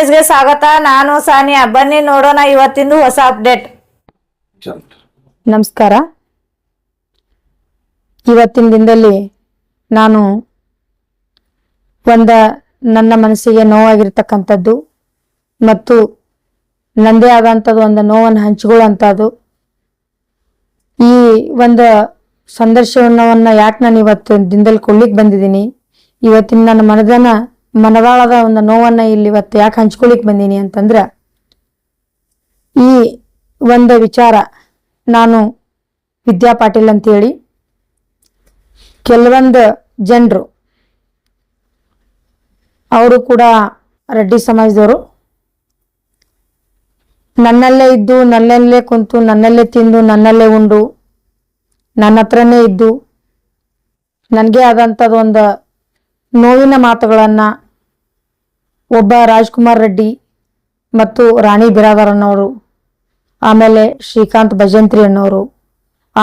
ನ್ಯೂಸ್ಗೆ ಸ್ವಾಗತ. ನಾನು ಸಾನಿಯಾ. ಬನ್ನಿ ನೋಡೋಣ ಇವತ್ತಿಂದು ಹೊಸ ಅಪ್ಡೇಟ್. ನಮಸ್ಕಾರ. ಇವತ್ತಿನ ದಿನದಲ್ಲಿ ನಾನು ನನ್ನ ಮನಸ್ಸಿಗೆ ನೋವಾಗಿರ್ತಕ್ಕಂಥದ್ದು ಮತ್ತು ನಂದೇ ಆದಂಥದ್ದು ಒಂದು ನೋವನ್ನು ಹಂಚಿಕೊಳ್ಳುವಂಥದ್ದು. ಈ ಒಂದು ಸಂದರ್ಶನವನ್ನು ಯಾಕೆ ನಾನು ಇವತ್ತಿನ ದಿನದಲ್ಲಿ ಕೊಡ್ಲಿಕ್ಕೆ ಬಂದಿದ್ದೀನಿ, ಇವತ್ತಿನ ನನ್ನ ಮನದಾಳದ ಒಂದು ನೋವನ್ನು ಇಲ್ಲಿ ಇವತ್ತು ಯಾಕೆ ಹಂಚ್ಕೊಳಿಕ್ ಬಂದೀನಿ ಅಂತಂದ್ರೆ, ಈ ಒಂದು ವಿಚಾರ ನಾನು ವಿದ್ಯಾ ಪಾಟೀಲ್ ಅಂತೇಳಿ ಕೆಲವೊಂದು ಜನರು ಅವರು ಕೂಡ ರೆಡ್ಡಿ ಸಮಾಜದವರು ನನ್ನಲ್ಲೇ ಇದ್ದು ನನ್ನಲ್ಲೇ ಕುಂತು ನನ್ನಲ್ಲೇ ತಿಂದು ನನ್ನಲ್ಲೇ ಉಂಡು ನನ್ನ ಹತ್ರನೇ ಇದ್ದು ನನಗೆ ಆದಂಥದ್ದು ಒಂದು ನೋವಿನ ಮಾತುಗಳನ್ನು ಒಬ್ಬ ರಾಜ್ಕುಮಾರ್ ರೆಡ್ಡಿ ಮತ್ತು ರಾಣಿ ಬಿರಾದರ್ ಅನ್ನೋರು, ಆಮೇಲೆ ಶ್ರೀಕಾಂತ್ ಭಜಂತ್ರಿ ಅನ್ನೋರು,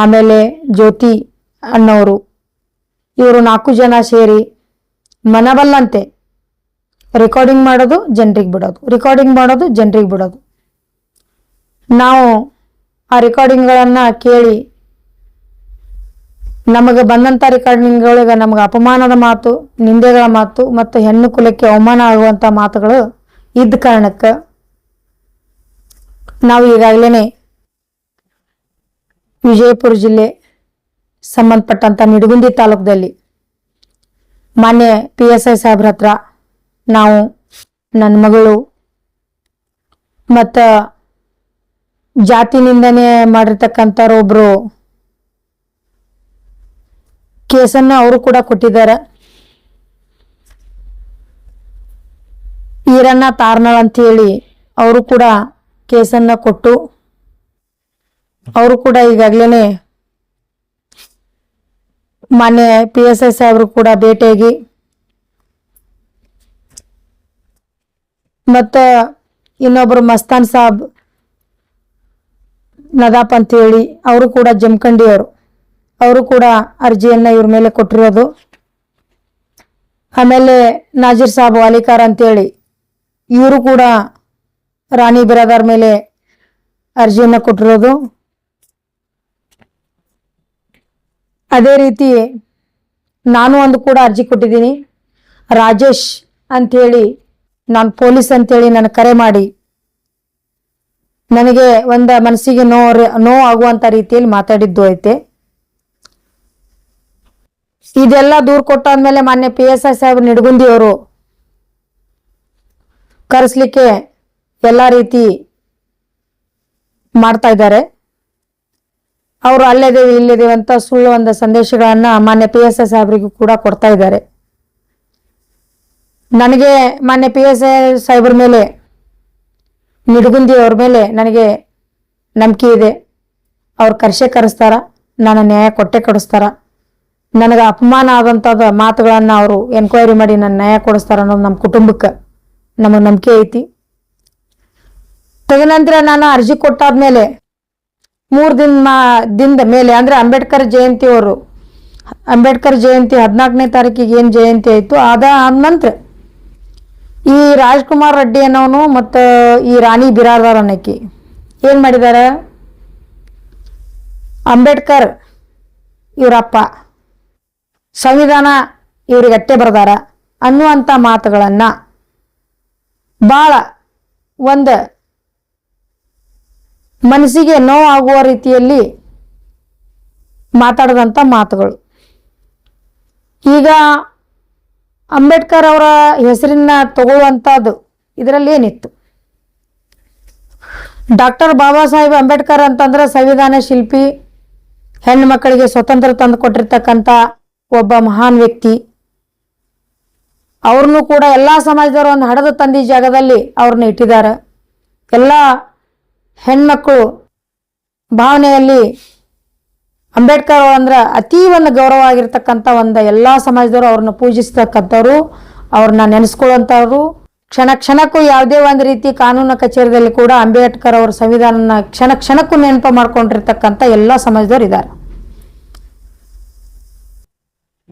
ಆಮೇಲೆ ಜ್ಯೋತಿ ಅನ್ನೋರು, ಇವರು 4 ಜನ ಸೇರಿ ಮನಬಲ್ಲಂತೆ ರೆಕಾರ್ಡಿಂಗ್ ಮಾಡೋದು ಜನರಿಗೆ ಬಿಡೋದು, ರೆಕಾರ್ಡಿಂಗ್ ಮಾಡೋದು ಜನರಿಗೆ ಬಿಡೋದು. ನಾವು ಆ ರೆಕಾರ್ಡಿಂಗ್ಗಳನ್ನು ಕೇಳಿ ನಮಗೆ ಬಂದಂಥ ರೆಕಾರ್ಡಿಂಗ್ಗಳಿಗೆ ನಮಗೆ ಅಪಮಾನದ ಮಾತು, ನಿಂದೆಗಳ ಮಾತು ಮತ್ತು ಹೆಣ್ಣು ಕುಲಕ್ಕೆ ಅವಮಾನ ಆಗುವಂಥ ಮಾತುಗಳು ಇದ್ದ ಕಾರಣಕ್ಕೆ ನಾವು ಈಗಾಗಲೇ ವಿಜಯಪುರ ಜಿಲ್ಲೆ ಸಂಬಂಧಪಟ್ಟಂಥ ನಿಡಗುಂದಿ ತಾಲೂಕದಲ್ಲಿ ಮಾನ್ಯ PSI ಸಾಹೇಬ್ರ ಹತ್ರ ನಾವು ನನ್ನ ಮಗಳು ಮತ್ತು ಜಾತಿನಿಂದನೇ ಮಾಡಿರ್ತಕ್ಕಂಥವ್ರು ಒಬ್ರು ಕೇಸನ್ನು ಅವರು ಕೂಡ ಕೊಟ್ಟಿದ್ದಾರೆ. ಈರಣ್ಣ ತಾರ್ನಾಳ್ ಅಂತ ಹೇಳಿ ಅವರು ಕೂಡ ಕೇಸನ್ನು ಕೊಟ್ಟು ಅವರು ಕೂಡ ಈಗಾಗಲೇ ಮಾನ್ಯ PSI ಸಾಹೇಬರು ಕೂಡ ಭೇಟಿಯಾಗಿ ಮತ್ತು ಇನ್ನೊಬ್ರು ಮಸ್ತಾನ್ ಸಾಬ್ ನದಾಪ್ ಅಂತ ಹೇಳಿ ಅವರು ಕೂಡ ಜಮಖಂಡಿಯವರು, ಅವರು ಕೂಡ ಅರ್ಜಿಯನ್ನ ಇವ್ರ ಮೇಲೆ ಕೊಟ್ಟಿರೋದು. ಆಮೇಲೆ ನಾಜೀರ್ ಸಾಬ್ ವಾಲಿಕಾರ್ ಅಂತೇಳಿ ಇವರು ಕೂಡ ರಾಣಿ ಬಿರಾದರ್ ಮೇಲೆ ಅರ್ಜಿಯನ್ನ ಕೊಟ್ಟಿರೋದು. ಅದೇ ರೀತಿ ನಾನು ಒಂದು ಕೂಡ ಅರ್ಜಿ ಕೊಟ್ಟಿದ್ದೀನಿ. ರಾಜೇಶ್ ಅಂಥೇಳಿ ನಾನು ಪೊಲೀಸ್ ಅಂತೇಳಿ ನನ್ನ ಕರೆ ಮಾಡಿ ನನಗೆ ಒಂದು ಮನಸ್ಸಿಗೆ ನೋವು ಆಗುವಂಥ ರೀತಿಯಲ್ಲಿ ಮಾತಾಡಿದ್ದು ಐತೆ. ಇದೆಲ್ಲ ದೂರು ಕೊಟ್ಟಾದ್ಮೇಲೆ ಮಾನ್ಯ PSI ಸಾಹೇಬ್ ನಿಡಗುಂದಿಯವರು ಕರೆಸ್ಲಿಕ್ಕೆ ಎಲ್ಲ ರೀತಿ ಮಾಡ್ತಾ ಇದ್ದಾರೆ. ಅವರು ಅಲ್ಲೇದೇವಿ ಇಲ್ಲೇದೇವಿ ಅಂತ ಸುಳ್ಳು ಒಂದು ಸಂದೇಶಗಳನ್ನ ಮಾನ್ಯ PSI ಸಾಹೇಬರಿಗೂ ಕೂಡ ಕೊಡ್ತಾ ಇದ್ದಾರೆ. ನನಗೆ ಮಾನ್ಯ PSI ಸಾಹೇಬ್ರ ಮೇಲೆ, ನಿಡಗುಂದಿ ಅವ್ರ ಮೇಲೆ ನನಗೆ ನಂಬಿಕೆ ಇದೆ. ಅವ್ರು ಕರೆಸ್ತಾರ, ನಾನು ನ್ಯಾಯ ಕೊಟ್ಟೆ ಕೊಡಿಸ್ತಾರ. ನನಗೆ ಅಪಮಾನ ಆದಂಥದ್ದು ಮಾತುಗಳನ್ನು ಅವರು ಎನ್ಕ್ವೈರಿ ಮಾಡಿ ನನ್ನ ನ್ಯಾಯ ಕೊಡಿಸ್ತಾರ ಅನ್ನೋದು ನಮ್ಮ ಕುಟುಂಬಕ್ಕೆ ನಮಗೆ ನಂಬಿಕೆ ಐತಿ. ತದನಂತರ ನಾನು ಅರ್ಜಿ ಕೊಟ್ಟಾದ್ಮೇಲೆ 3 ದಿನದ ಮೇಲೆ ಅಂದ್ರೆ ಅಂಬೇಡ್ಕರ್ ಜಯಂತಿ 14ನೇ ತಾರೀಕಿಗೆ ಏನು ಜಯಂತಿ ಆಯಿತು ಆದ ನಂತರ ಈ ರಾಜ್ಕುಮಾರ್ ರೆಡ್ಡಿ ಅನ್ನೋನು ಮತ್ತು ಈ ರಾಣಿ ಬಿರಾದರ್ ಅನ್ನಕ್ಕೆ ಏನು ಮಾಡಿದ್ದಾರೆ, ಅಂಬೇಡ್ಕರ್ ಇವರಪ್ಪ ಸಂವಿಧಾನ ಇವ್ರಿಗೆ ಅಟ್ಟೆ ಬರ್ದಾರ ಅನ್ನುವಂಥ ಮಾತುಗಳನ್ನು ಭಾಳ ಒಂದು ಮನಸ್ಸಿಗೆ ನೋವಾಗುವ ರೀತಿಯಲ್ಲಿ ಮಾತಾಡಿದಂಥ ಮಾತುಗಳು. ಈಗ ಅಂಬೇಡ್ಕರ್ ಅವರ ಹೆಸರನ್ನ ತಗೊಳ್ಳುವಂಥದ್ದು ಇದರಲ್ಲಿ ಏನಿತ್ತು? ಡಾಕ್ಟರ್ ಬಾಬಾ ಸಾಹೇಬ್ ಅಂಬೇಡ್ಕರ್ ಅಂತಂದ್ರೆ ಸಂವಿಧಾನ ಶಿಲ್ಪಿ, ಹೆಣ್ಣು ಮಕ್ಕಳಿಗೆ ಸ್ವತಂತ್ರ ತಂದು ಕೊಟ್ಟಿರ್ತಕ್ಕಂಥ ಒಬ್ಬ ಮಹಾನ್ ವ್ಯಕ್ತಿ. ಅವ್ರನ್ನೂ ಕೂಡ ಎಲ್ಲ ಸಮಾಜದವರು ಒಂದು ಹಡದು ತಂದಿ ಜಾಗದಲ್ಲಿ ಅವ್ರನ್ನ ಇಟ್ಟಿದ್ದಾರೆ. ಎಲ್ಲ ಹೆಣ್ಮಕ್ಕಳು ಭಾವನೆಯಲ್ಲಿ ಅಂಬೇಡ್ಕರ್ ಅಂದ್ರೆ ಅತೀ ಒಂದು ಗೌರವ ಆಗಿರ್ತಕ್ಕಂಥ ಒಂದು ಎಲ್ಲ ಸಮಾಜದವರು ಅವ್ರನ್ನ ಪೂಜಿಸ್ತಕ್ಕಂಥವ್ರು, ಅವ್ರನ್ನ ನೆನೆಸ್ಕೊಳ್ಳುವಂಥವ್ರು. ಕ್ಷಣಕ್ಕೂ ಯಾವುದೇ ಒಂದು ರೀತಿ ಕಾನೂನು ಕಚೇರಿಯಲ್ಲಿ ಕೂಡ ಅಂಬೇಡ್ಕರ್ ಅವ್ರ ಸಂವಿಧಾನನ ಕ್ಷಣಕ್ಕೂ ನೆನಪು ಮಾಡ್ಕೊಂಡಿರ್ತಕ್ಕಂಥ ಎಲ್ಲ ಸಮಾಜದವ್ರು ಇದ್ದಾರೆ.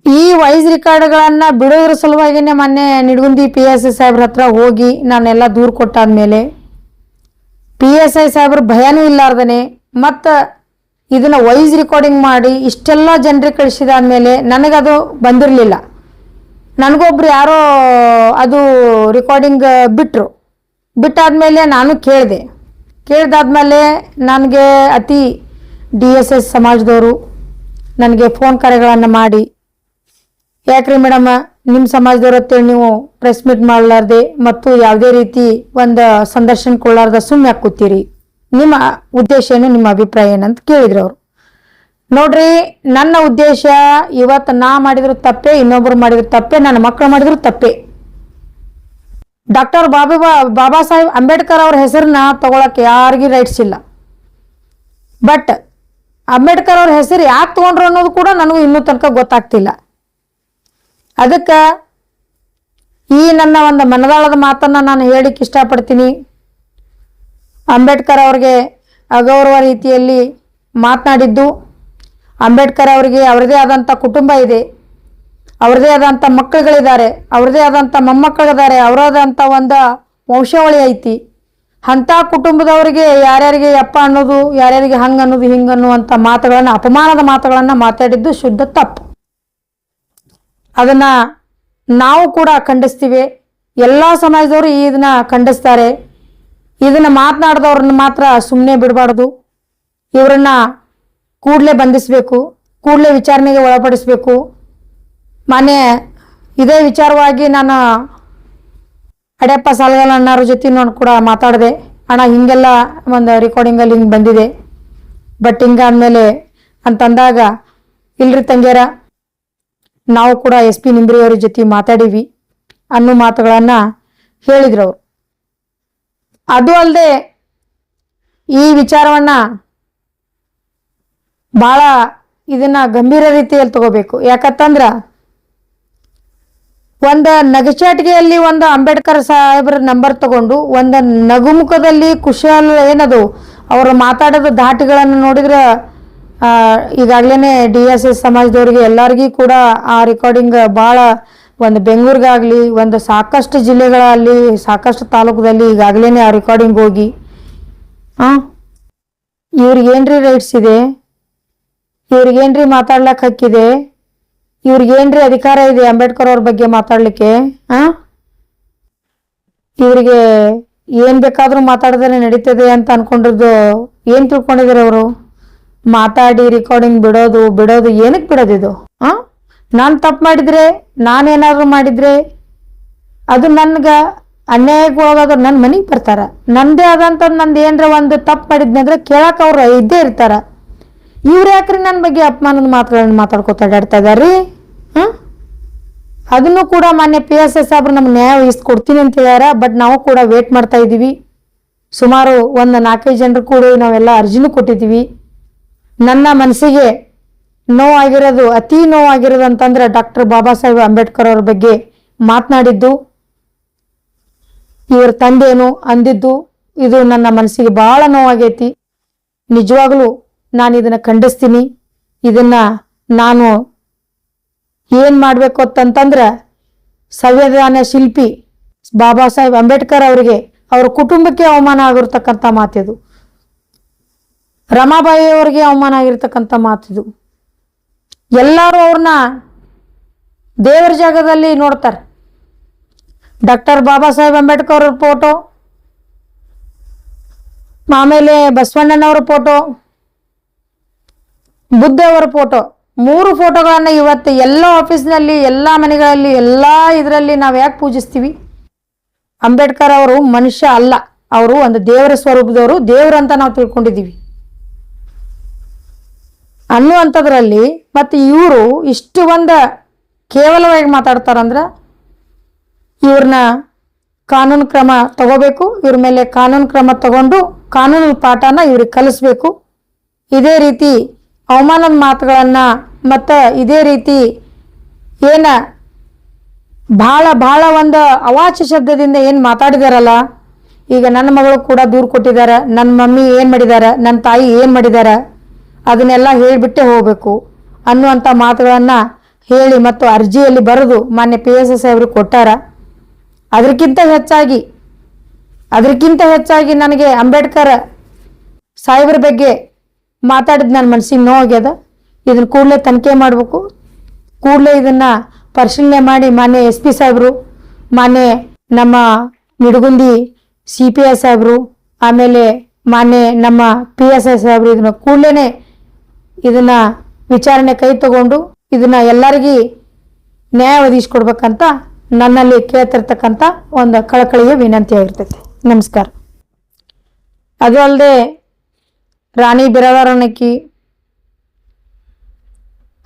ಈ ವಾಯ್ಸ್ ರೆಕಾರ್ಡ್ಗಳನ್ನ ಬಿಡೋದ್ರ ಸಲುವಾಗಿನೇ ಮೊನ್ನೆ ನಿಡಗುಂದಿ PSI ಸಾಹೇಬ್ರ ಹತ್ರ ಹೋಗಿ ನಾನೆಲ್ಲ ದೂರು ಕೊಟ್ಟಾದ್ಮೇಲೆ PSI ಸಾಹೇಬ್ರ ಭಯನೂ ಇಲ್ಲಾರ್ದನೆ ಮತ್ತು ಇದನ್ನ ವಾಯ್ಸ್ ರೆಕಾರ್ಡಿಂಗ್ ಮಾಡಿ ಇಷ್ಟೆಲ್ಲ ಜನರಿಗೆ ಕಳಿಸಿದಾದ್ಮೇಲೆ ನನಗದು ಬಂದಿರಲಿಲ್ಲ. ನನಗೊಬ್ರು ಯಾರೋ ಅದು ರೆಕಾರ್ಡಿಂಗ್ ಬಿಟ್ಟಾದ್ಮೇಲೆ ನಾನು ಕೇಳಿದಾದ್ಮೇಲೆ ನನಗೆ ಅತಿ DSS ಸಮಾಜದವರು ನನಗೆ ಫೋನ್ ಕರೆಗಳನ್ನು ಮಾಡಿ, ಯಾಕ್ರಿ ಮೇಡಮ್ ನಿಮ್ಮ ಸಮಾಜದವ್ರ ಅಂತೇಳಿ ನೀವು ಪ್ರೆಸ್ ಮೀಟ್ ಮಾಡಲಾರ್ದೆ ಮತ್ತು ಯಾವುದೇ ರೀತಿ ಒಂದು ಸಂದರ್ಶನ ಕೊಡಲಾರ್ದ ಸುಮ್ಮನೆ ಕೂತೀರಿ, ನಿಮ್ಮ ಉದ್ದೇಶ ಏನು, ನಿಮ್ಮ ಅಭಿಪ್ರಾಯ ಏನಂತ ಕೇಳಿದ್ರು ಅವರು. ನೋಡ್ರಿ, ನನ್ನ ಉದ್ದೇಶ ಇವತ್ತು ನಾ ಮಾಡಿದ್ರು ತಪ್ಪೆ, ಇನ್ನೊಬ್ರು ಮಾಡಿದ್ರು ತಪ್ಪೆ, ನನ್ನ ಮಕ್ಕಳು ಮಾಡಿದ್ರು ತಪ್ಪೆ. ಡಾಕ್ಟರ್ ಬಾಬಾ ಸಾಹೇಬ್ ಅಂಬೇಡ್ಕರ್ ಅವ್ರ ಹೆಸರನ್ನ ತಗೊಳಕ್ಕೆ ಯಾರಿಗೂ ರೈಟ್ಸ್ ಇಲ್ಲ. ಬಟ್ ಅಂಬೇಡ್ಕರ್ ಅವ್ರ ಹೆಸರು ಯಾಕೆ ತಗೊಂಡ್ರು ಅನ್ನೋದು ಕೂಡ ನನಗೂ ಇನ್ನೂ ತನಕ ಗೊತ್ತಾಗ್ತಿಲ್ಲ. ಅದಕ್ಕೆ ಈ ನನ್ನ ಒಂದು ಮನದಾಳದ ಮಾತನ್ನ ನಾನು ಹೇಳಿಕ್ಕೆ ಇಷ್ಟಪಡ್ತೀನಿ. ಅಂಬೇಡ್ಕರ್ ಅವ್ರಿಗೆ ಅಗೌರವ ರೀತಿಯಲ್ಲಿ ಮಾತನಾಡಿದ್ದು, ಅಂಬೇಡ್ಕರ್ ಅವರಿಗೆ ಅವರದೇ ಆದಂಥ ಕುಟುಂಬ ಇದೆ, ಅವರದೇ ಆದಂಥ ಮಕ್ಕಳುಗಳಿದ್ದಾರೆ, ಅವರದೇ ಆದಂಥ ಮೊಮ್ಮಕ್ಕಳಿದ್ದಾರೆ, ಅವರದಂಥ ಒಂದು ವಂಶಾವಳಿ ಐತಿ. ಅಂಥ ಕುಟುಂಬದವರಿಗೆ ಯಾರ್ಯಾರಿಗೆ ಯಪ್ಪ ಅನ್ನೋದು, ಯಾರ್ಯಾರಿಗೆ ಹಂಗೆ ಅನ್ನೋದು, ಹಿಂಗೆ ಅನ್ನುವಂಥ ಮಾತುಗಳನ್ನು, ಅಪಮಾನದ ಮಾತುಗಳನ್ನು ಮಾತಾಡಿದ್ದು ಶುದ್ಧ ತಪ್ಪು. ಅದನ್ನು ನಾವು ಕೂಡ ಖಂಡಿಸ್ತೀವಿ. ಎಲ್ಲ ಸಮಾಜದವರು ಇದನ್ನ ಖಂಡಿಸ್ತಾರೆ. ಇದನ್ನು ಮಾತನಾಡಿದವ್ರನ್ನ ಮಾತ್ರ ಸುಮ್ಮನೆ ಬಿಡಬಾರ್ದು. ಇವರನ್ನ ಕೂಡಲೇ ಬಂಧಿಸಬೇಕು, ಕೂಡಲೇ ವಿಚಾರಣೆಗೆ ಒಳಪಡಿಸಬೇಕು. ಮೊನ್ನೆ ಇದೇ ವಿಚಾರವಾಗಿ ನಾನು ಅಡ್ಯಪ್ಪ ಸಾಲ್ಗಲ್ ಅಣ್ಣವ್ರ ಜೊತೆ ನಾನು ಕೂಡ ಮಾತಾಡಿದೆ. ಅಣ್ಣ ಹಿಂಗೆಲ್ಲ ಒಂದು ರೆಕಾರ್ಡಿಂಗಲ್ಲಿ ಹಿಂಗೆ ಬಂದಿದೆ, ಬಟ್ ಹಿಂಗಾದ್ಮೇಲೆ ಅಂತಂದಾಗ, ಇಲ್ರಿ ತಂಗ್ಯಾರ, ನಾವು ಕೂಡ SP ನಿಂಬ್ರಿಯವ್ರ ಜೊತೆ ಮಾತಾಡೀವಿ ಅನ್ನೋ ಮಾತುಗಳನ್ನು ಹೇಳಿದ್ರು ಅವರು. ಅದು ಅಲ್ಲದೆ ಈ ವಿಚಾರವನ್ನು ಭಾಳ ಇದನ್ನ ಗಂಭೀರ ರೀತಿಯಲ್ಲಿ ತಗೋಬೇಕು. ಯಾಕಂತಂದ್ರೆ ಒಂದು ನಗಚಾಟಿಗೆಯಲ್ಲಿ ಒಂದು ಅಂಬೇಡ್ಕರ್ ಸಾಹೇಬ್ರ ನಂಬರ್ ತಗೊಂಡು ಒಂದು ನಗುಮುಖದಲ್ಲಿ ಕುಶಲ ಏನದು ಅವರು ಮಾತಾಡೋದು ಧಾಟಿಗಳನ್ನು ನೋಡಿದ್ರೆ ಈಗಾಗಲೇ DSS ಸಮಾಜದವ್ರಿಗೆ ಎಲ್ಲರಿಗೂ ಕೂಡ ಆ ರೆಕಾರ್ಡಿಂಗ್ ಭಾಳ ಒಂದು ಬೆಂಗಳೂರಿಗಾಗಲಿ ಒಂದು ಸಾಕಷ್ಟು ಜಿಲ್ಲೆಗಳಲ್ಲಿ ಸಾಕಷ್ಟು ತಾಲೂಕದಲ್ಲಿ ಈಗಾಗಲೇ ಆ ರೆಕಾರ್ಡಿಂಗ್ ಹೋಗಿ ಇವ್ರಿಗೇನ್ರಿ ರೈಟ್ಸ್ ಇದೆ, ಇವ್ರಿಗೇನ್ರಿ ಮಾತಾಡ್ಲಿಕ್ಕೆ ಹಕ್ಕಿದೆ, ಇವ್ರಿಗೇನ್ರಿ ಅಧಿಕಾರ ಇದೆ ಅಂಬೇಡ್ಕರ್ ಅವ್ರ ಬಗ್ಗೆ ಮಾತಾಡ್ಲಿಕ್ಕೆ, ಇವರಿಗೆ ಏನ್ ಬೇಕಾದ್ರೂ ಮಾತಾಡಿದ್ರೆ ನಡೀತದೆ ಅಂತ ಅನ್ಕೊಂಡಿದ್ದು ಏನ್ ತಿಳ್ಕೊಂಡಿದ್ದಾರೆ ಅವರು? ಮಾತಾಡಿ ರೆಕಾರ್ಡಿಂಗ್ ಬಿಡೋದು ಏನಕ್ಕೆ ಬಿಡೋದಿದು? ನಾನು ತಪ್ಪು ಮಾಡಿದ್ರೆ, ನಾನೇನಾದ್ರು ಮಾಡಿದ್ರೆ ಅದು ನನ್ಗೆ ಅನ್ಯಾಯಕ್ಕೆ ಒಳಗಾದ್ರು ನನ್ನ ಮನೆಗೆ ಬರ್ತಾರ. ನಂದೇ ಆದಂತ ನಂದು ಏನರ ಒಂದು ತಪ್ಪು ಮಾಡಿದ್ನಂದ್ರೆ ಕೇಳಕ್ಕೆ ಅವ್ರು ಇದ್ದೇ ಇರ್ತಾರ. ಇವ್ರು ಯಾಕ್ರಿ ನನ್ನ ಬಗ್ಗೆ ಅಪಮಾನದ ಮಾತುಗಳನ್ನ ಮಾತಾಡ್ಕೊತ ಅಡ್ಡಾಡ್ತಾ ಇದಾರ್ರಿ? ಅದನ್ನು ಕೂಡ ಮಾನ್ಯ PSI ಸಾಹೇಬ್ರು ನಮ್ಗೆ ನ್ಯಾಯ ವಹಿಸ್ಕೊಡ್ತೀನಿ ಅಂತ ಹೇಳ್ಯಾರ. ಬಟ್ ನಾವು ಕೂಡ ವೇಟ್ ಮಾಡ್ತಾ ಇದ್ದೀವಿ. ಸುಮಾರು ಒಂದು 4-5 ಜನರು ಕೂಡ ನಾವೆಲ್ಲ ಅರ್ಜಿನೂ ಕೊಟ್ಟಿದ್ದೀವಿ. ನನ್ನ ಮನಸ್ಸಿಗೆ ನೋವಾಗಿರೋದು, ಅತಿ ನೋವಾಗಿರೋದು ಅಂತಂದ್ರೆ ಡಾಕ್ಟರ್ ಬಾಬಾ ಸಾಹೇಬ್ ಅಂಬೇಡ್ಕರ್ ಅವ್ರ ಬಗ್ಗೆ ಮಾತನಾಡಿದ್ದು, ಇವ್ರ ತಂದೆನು ಅಂದಿದ್ದು, ಇದು ನನ್ನ ಮನಸ್ಸಿಗೆ ಬಹಳ ನೋವಾಗೈತಿ. ನಿಜವಾಗ್ಲೂ ನಾನು ಇದನ್ನ ಖಂಡಿಸ್ತೀನಿ. ಇದನ್ನ ನಾನು ಏನ್ ಮಾಡ್ಬೇಕು ಅಂತಂತಂದ್ರೆ ಸಂವಿಧಾನ ಶಿಲ್ಪಿ ಬಾಬಾ ಸಾಹೇಬ್ ಅಂಬೇಡ್ಕರ್ ಅವರಿಗೆ, ಅವ್ರ ಕುಟುಂಬಕ್ಕೆ ಅವಮಾನ ಆಗಿರ್ತಕ್ಕಂಥ ಮಾತಿದು, ರಮಾಬಾಯಿ ಅವರಿಗೆ ಅವಮಾನ ಆಗಿರ್ತಕ್ಕಂಥ ಮಾತಿದು. ಎಲ್ಲರೂ ಅವ್ರನ್ನ ದೇವರ ಜಾಗದಲ್ಲಿ ನೋಡ್ತಾರೆ. ಡಾಕ್ಟರ್ ಬಾಬಾ ಸಾಹೇಬ್ ಅಂಬೇಡ್ಕರ್ ಅವ್ರ ಫೋಟೋ, ಆಮೇಲೆ ಬಸವಣ್ಣನವರ ಫೋಟೋ, ಬುದ್ಧ ಅವರ ಫೋಟೋ, 3 ಫೋಟೋಗಳನ್ನ ಇವತ್ತು ಎಲ್ಲ ಆಫೀಸ್ನಲ್ಲಿ, ಎಲ್ಲ ಮನೆಗಳಲ್ಲಿ, ಎಲ್ಲ ಇದರಲ್ಲಿ ನಾವು ಯಾಕೆ ಪೂಜಿಸ್ತೀವಿ? ಅಂಬೇಡ್ಕರ್ ಅವರು ಮನುಷ್ಯ ಅಲ್ಲ, ಅವರು ಒಂದು ದೇವರ ಸ್ವರೂಪದವರು, ದೇವರಂತ ನಾವು ತಿಳ್ಕೊಂಡಿದ್ದೀವಿ ಅನ್ನುವಂಥದ್ರಲ್ಲಿ ಮತ್ತು ಇವರು ಇಷ್ಟು ಒಂದು ಕೇವಲವಾಗಿ ಮಾತಾಡ್ತಾರಂದ್ರೆ ಇವ್ರನ್ನ ಕಾನೂನು ಕ್ರಮ ತಗೋಬೇಕು. ಇವ್ರ ಮೇಲೆ ಕಾನೂನು ಕ್ರಮ ತಗೊಂಡು ಕಾನೂನು ಪಾಠನ ಇವ್ರಿಗೆ ಕಲಿಸ್ಬೇಕು. ಇದೇ ರೀತಿ ಅವಮಾನದ ಮಾತುಗಳನ್ನು ಮತ್ತು ಇದೇ ರೀತಿ ಏನ ಭಾಳ ಒಂದು ಅವಾಚ್ಯ ಶಬ್ದದಿಂದ ಏನು ಮಾತಾಡಿದಾರಲ್ಲ, ಈಗ ನನ್ನ ಮಗಳು ಕೂಡ ದೂರು ಕೊಟ್ಟಿದ್ದಾರೆ, ನನ್ನ ಮಮ್ಮಿ ಏನು ಮಾಡಿದ್ದಾರೆ, ನನ್ನ ತಾಯಿ ಏನು ಮಾಡಿದ್ದಾರೆ, ಅದನ್ನೆಲ್ಲ ಹೇಳಿಬಿಟ್ಟೆ ಹೋಗಬೇಕು ಅನ್ನುವಂಥ ಮಾತುಗಳನ್ನು ಹೇಳಿ ಮತ್ತು ಅರ್ಜಿಯಲ್ಲಿ ಬರೆದು ಮಾನ್ಯ PSI ಸಾಹೇಬರು ಕೊಟ್ಟಾರ. ಅದಕ್ಕಿಂತ ಹೆಚ್ಚಾಗಿ ನನಗೆ ಅಂಬೇಡ್ಕರ್ ಸಾಹೇಬ್ರ ಬಗ್ಗೆ ಮಾತಾಡಿದ್ ನನ್ನ ಮನಸ್ಸಿಗೆ ನೋವಾಗ್ಯದ. ಇದನ್ನ ಕೂಡಲೇ ತನಿಖೆ ಮಾಡಬೇಕು. ಕೂಡಲೇ ಇದನ್ನ ಪರಿಶೀಲನೆ ಮಾಡಿ ಮಾನ್ಯ SP ಸಾಹೇಬರು, ಮಾನ್ಯ ನಮ್ಮ ನಿಡಗುಂದಿ CPI ಸಾಹೇಬರು, ಆಮೇಲೆ ಮಾನ್ಯ ನಮ್ಮ PSI ಸಾಹೇಬರು ಇದನ್ನ ಕೂಡಲೇ ಇದನ್ನ ವಿಚಾರಣೆ ಕೈ ತಗೊಂಡು ಇದನ್ನ ಎಲ್ಲರಿಗೂ ನ್ಯಾಯ ಒದಗಿಸ್ಕೊಡ್ಬೇಕಂತ ನನ್ನಲ್ಲಿ ಕೇಳ್ತಿರ್ತಕ್ಕಂಥ ಒಂದು ಕಳಕಳಿಯ ವಿನಂತಿ ಆಗಿರ್ತೈತಿ. ನಮಸ್ಕಾರ. ಅದು ಅಲ್ಲದೆ ರಾಣಿ ಬಿರಾದಾರನಕ್ಕಿ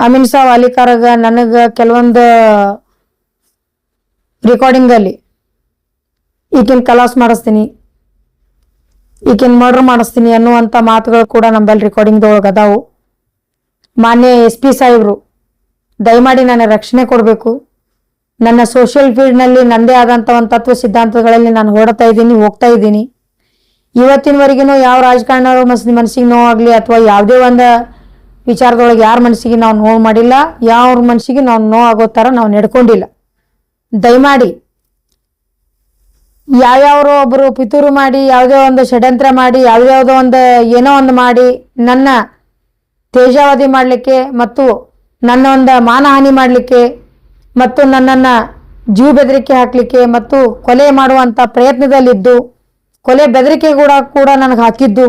ಅಮೀನ್ ಸಾವ್ ಅಲಿಕಾರಗ ನನಗೆ ಕೆಲವೊಂದು ರೆಕಾರ್ಡಿಂಗಲ್ಲಿ ಈಗಿನ ಕಲಾಸ್ ಮಾಡಿಸ್ತೀನಿ, ಈಗಿನ ಮರ್ಡರ್ ಮಾಡಿಸ್ತೀನಿ ಅನ್ನುವಂಥ ಮಾತುಗಳು ಕೂಡ ನಮ್ಮಲ್ಲಿ ರೆಕಾರ್ಡಿಂಗ್ದೊಳಗೆ ಅದಾವು. ಮಾನ್ಯ SP ಸಾಹೇಬರು ದಯಮಾಡಿ ನನಗೆ ರಕ್ಷಣೆ ಕೊಡಬೇಕು. ನನ್ನ ಸೋಷಿಯಲ್ ಫೀಲ್ಡ್ನಲ್ಲಿ ನನ್ನದೇ ಆದಂಥ ಒಂದು ತತ್ವ ಸಿದ್ಧಾಂತಗಳಲ್ಲಿ ನಾನು ಹೋಗ್ತಾ ಇದ್ದೀನಿ. ಇವತ್ತಿನವರೆಗೂ ಯಾವ ರಾಜಕಾರಣರು ಮನಸ್ಸಿಗೆ ನೋವಾಗಲಿ ಅಥವಾ ಯಾವುದೇ ಒಂದು ವಿಚಾರದೊಳಗೆ ಯಾರ ಮನಸ್ಸಿಗೆ ನಾವು ನೋವು ಮಾಡಿಲ್ಲ, ಯಾವ ಮನಸ್ಸಿಗೆ ನಾವು ನೋವಾಗೋ ಥರ ನಾವು ನಡ್ಕೊಂಡಿಲ್ಲ. ದಯಮಾಡಿ ಯಾವ್ಯಾವರು ಒಬ್ಬರು ಪಿತೂರು ಮಾಡಿ ಯಾವುದೇ ಒಂದು ಷಡ್ಯಂತ್ರ ಮಾಡಿ ಯಾವುದೋ ಒಂದು ಏನೋ ಒಂದು ಮಾಡಿ ನನ್ನ ತೇಜಾವಧಿ ಮಾಡಲಿಕ್ಕೆ ಮತ್ತು ನನ್ನ ಒಂದು ಮಾನಹಾನಿ ಮಾಡಲಿಕ್ಕೆ ಮತ್ತು ನನ್ನನ್ನು ಜೀವ ಬೆದರಿಕೆ ಹಾಕಲಿಕ್ಕೆ ಮತ್ತು ಕೊಲೆ ಮಾಡುವಂಥ ಪ್ರಯತ್ನದಲ್ಲಿದ್ದು ಕೊಲೆ ಬೆದರಿಕೆ ಕೂಡ ನನಗೆ ಹಾಕಿದ್ದು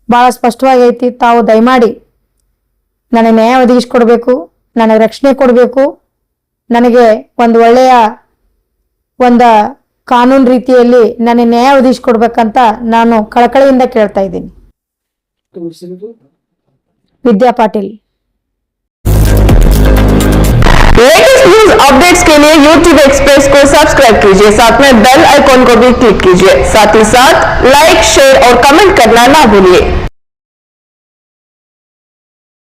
ಭಾಳ ಸ್ಪಷ್ಟವಾಗಿ ಐತಿ. ತಾವು ದಯಮಾಡಿ ನನಗೆ ನ್ಯಾಯ ಒದಗಿಸ್ಕೊಡ್ಬೇಕು, ನನಗೆ ರಕ್ಷಣೆ ಕೊಡಬೇಕು. ನನಗೆ ಒಂದು ಒಳ್ಳೆಯ ಒಂದು ಕಾನೂನು ರೀತಿಯಲ್ಲಿ ನನಗೆ ನ್ಯಾಯ ಒದಗಿಸ್ಕೊಡ್ಬೇಕಂತ ನಾನು ಕಳಕಳಿಯಿಂದ ಕೇಳ್ತಾ ಇದ್ದೀನಿ. विद्या पाटिल। लेटेस्ट न्यूज अपडेट्स के लिए YouTube एक्सप्रेस को सब्सक्राइब कीजिए, साथ में बेल आइकॉन को भी क्लिक कीजिए, साथ ही साथ लाइक, शेयर और कमेंट करना ना भूलिए।